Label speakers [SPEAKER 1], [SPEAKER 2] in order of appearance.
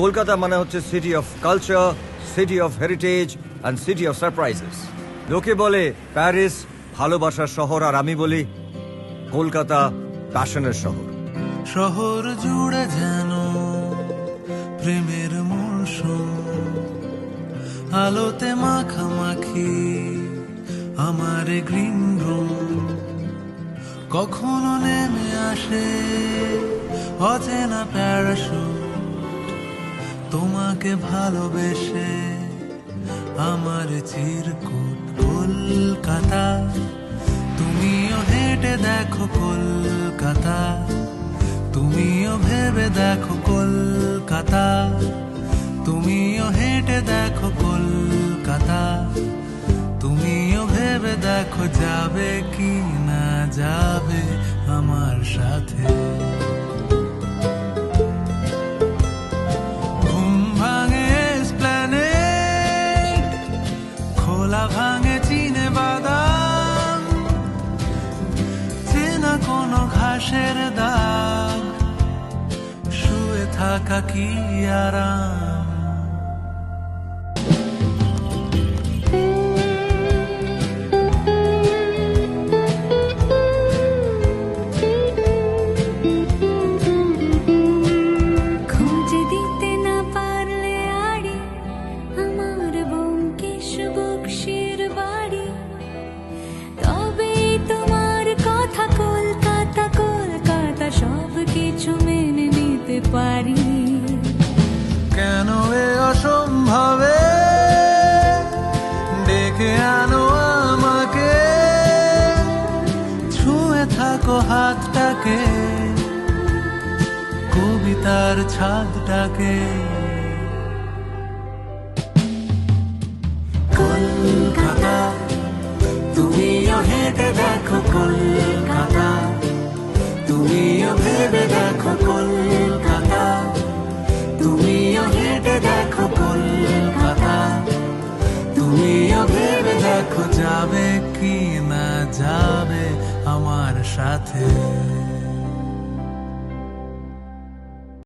[SPEAKER 1] কলকাতা মানে হচ্ছে city of culture, city of heritage and city of surprises. লোকে বলে প্যারিস ভালোবাসার শহর, আর আমি বলি কলকাতা প্যাশনের শহর।
[SPEAKER 2] শহর জুড়ে যেন প্রেমের মৌসুম, আলোতে মাখামাখি আমার গ্রিন রুম। কখনো নেমে আসে অচেনা প্যারাশুট, তোমাকে ভালোবেসে আমার চিরকুট। কলকাতা তুমিও হেঁটে দেখো কলকাতা, তুমিও ভেবে দেখো কলকাতা, তুমিও হেঁটে দেখো কলকাতা, তুমিও ভেবে দেখো যাবে কি না যাবে আমার সাথে। ঘুম ভাঙে এসপ্ল্যানেড, খোলা ভাঙে চিনে বাদাম, চেনা কোনো ঘাসের দাগ, শুয়ে থাকা কি আরাম। কেন এ অসম্ভবে ডেকে আনো আমাকে, ছুঁয়ে থাকো হাতটাকে, কবিতার ছাদটাকে। কলকাতা তুমিও হেঁটে দেখো কলকাতা, তুমিও ভেবে দেখো কলকাতা, তুমিও হেঁটে দেখো কলকাতা, তুমিও ভেবে দেখো যাবে কি না যাবে আমার সাথে।